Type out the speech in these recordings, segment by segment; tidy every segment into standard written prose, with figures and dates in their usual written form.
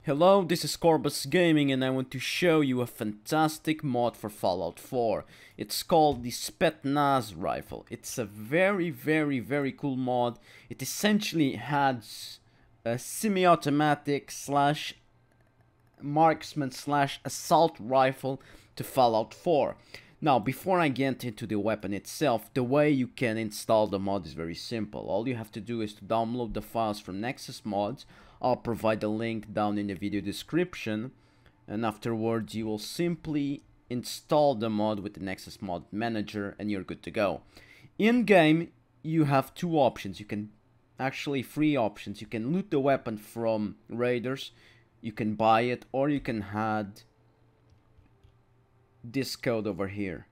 Hello, this is Corbus Gaming and I want to show you a fantastic mod for Fallout 4. It's called the Spetsnaz rifle. It's a very cool mod. It essentially has a semi-automatic slash marksman slash assault rifle to Fallout 4. Now, before I get into the weapon itself, the way you can install the mod is very simple. All you have to do is to download the files from Nexus Mods. I'll provide a link down in the video description, and afterwards you will simply install the mod with the Nexus Mod Manager and you're good to go. In game you have two options. You can actually three options. You can loot the weapon from raiders, you can buy it, or you can add this code over here.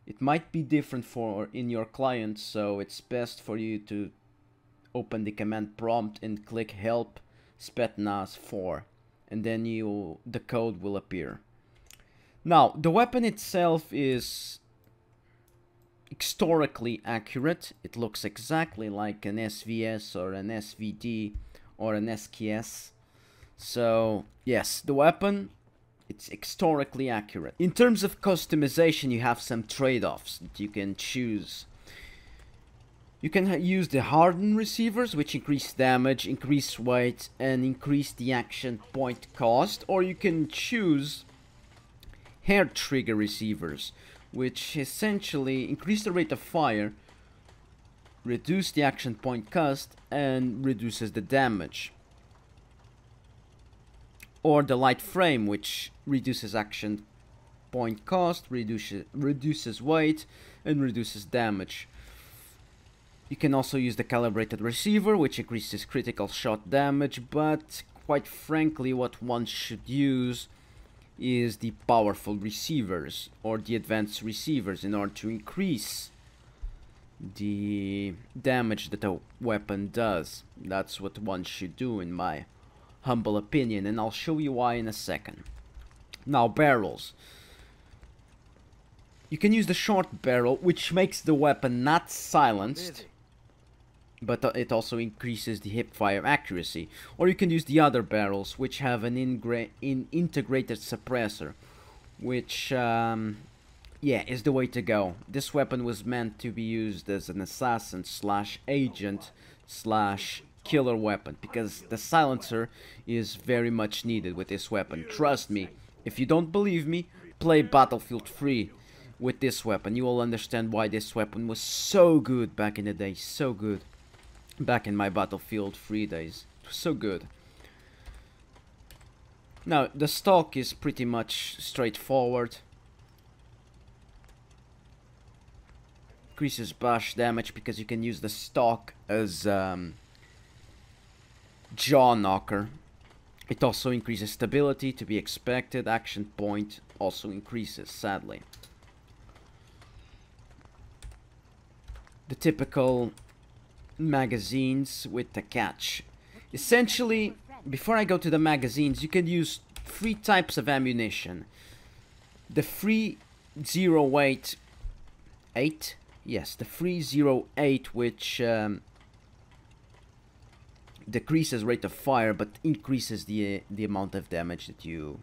It might be different for in your client, so it's best for you to open the command prompt and click help Spetsnaz 4, and then the code will appear. Now, the weapon itself is historically accurate. It looks exactly like an SVS or an SVD or an SKS. So yes, the weapon, it's historically accurate. In terms of customization, you have some trade-offs that you can choose. You can use the hardened receivers, which increase damage, increase weight, and increase the action point cost. Or you can choose hair trigger receivers, which essentially increase the rate of fire, reduce the action point cost, and reduces the damage. Or the light frame, which reduces action point cost, reduces weight, and reduces damage. You can also use the calibrated receiver, which increases critical shot damage, but quite frankly what one should use is the powerful receivers or the advanced receivers in order to increase the damage that a weapon does. That's what one should do in my humble opinion, and I'll show you why in a second. Now, barrels. You can use the short barrel, which makes the weapon not silenced, but it also increases the hipfire accuracy. Or you can use the other barrels, which have an integrated suppressor, which yeah, is the way to go. This weapon was meant to be used as an assassin slash agent slash killer weapon, because the silencer is very much needed with this weapon. Trust me, if you don't believe me, play Battlefield 3 with this weapon. You will understand why this weapon was so good back in the day, so good. Back in my Battlefield 3 days. It was so good. Now, the stock is pretty much straightforward. Increases bash damage because you can use the stock as jaw knocker. It also increases stability, to be expected. Action point also increases, sadly. The typical magazines with the catch. Essentially, before I go to the magazines, you can use three types of ammunition. The 308, yes, the 308, which decreases rate of fire but increases the amount of damage that you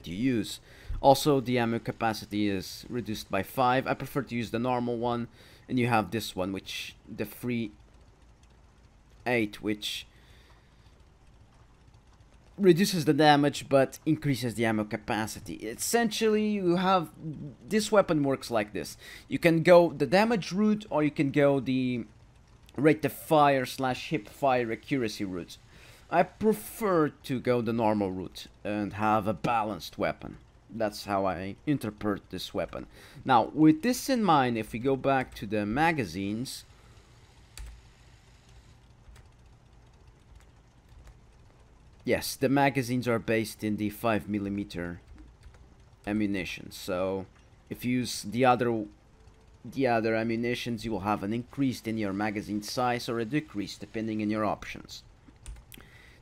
use. Also, the ammo capacity is reduced by 5. I prefer to use the normal one. And you have this one, which the 308, which reduces the damage but increases the ammo capacity. Essentially, you have this weapon works like this. You can go the damage route, or you can go the rate of fire slash hip fire accuracy route. I prefer to go the normal route and have a balanced weapon. That's how I interpret this weapon. Now, with this in mind, if we go back to the magazines, yes, the magazines are based in the 5mm ammunition. So, if you use the other ammunitions, you will have an increase in your magazine size or a decrease depending on your options.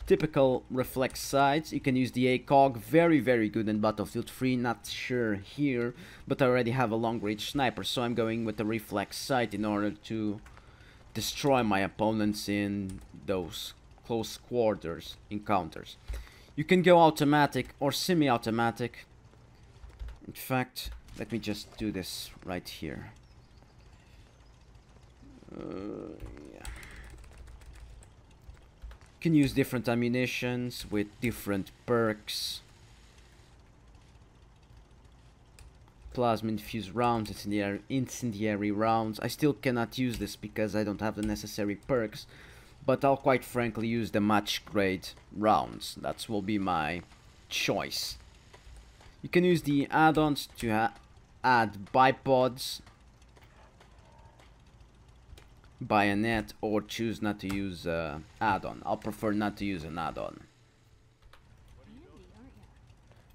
Typical reflex sights. You can use the ACOG, very good in Battlefield 3, not sure here, but I already have a long range sniper, so I'm going with the reflex sight in order to destroy my opponents in those close quarters encounters. You can go automatic or semi-automatic. In fact, let me just do this right here. Yeah. You can use different ammunitions with different perks. Plasma infused rounds, incendiary rounds. I still cannot use this because I don't have the necessary perks, but I'll quite frankly use the match grade rounds. That will be my choice. You can use the add-ons to add bipods, bayonet, or choose not to use add-on. I'll prefer not to use an add-on.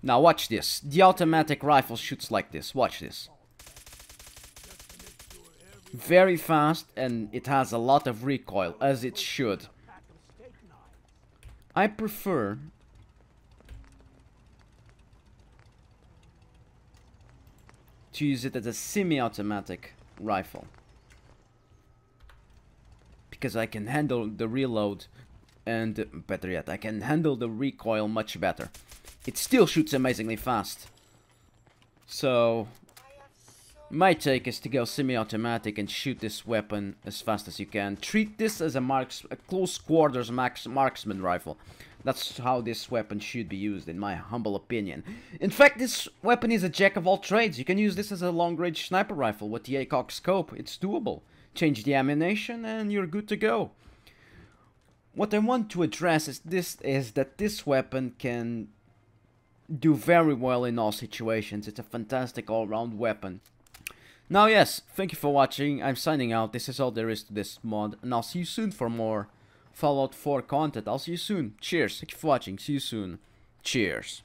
Now watch this. The automatic rifle shoots like this. Watch this. Very fast, and it has a lot of recoil, as it should. I prefer to use it as a semi-automatic rifle, because I can handle the reload, and better yet, I can handle the recoil much better. It still shoots amazingly fast. So my take is to go semi-automatic and shoot this weapon as fast as you can. Treat this as a close quarters marksman rifle. That's how this weapon should be used, in my humble opinion. In fact, this weapon is a jack of all trades. You can use this as a long-range sniper rifle with the ACOG scope. It's doable. Change the ammunition and you're good to go. What I want to address is that this weapon can do very well in all situations. It's a fantastic all-round weapon. Now yes, thank you for watching. I'm signing out. This is all there is to this mod, and I'll see you soon for more Fallout 4 content. I'll see you soon. Cheers. Thank you for watching. See you soon. Cheers.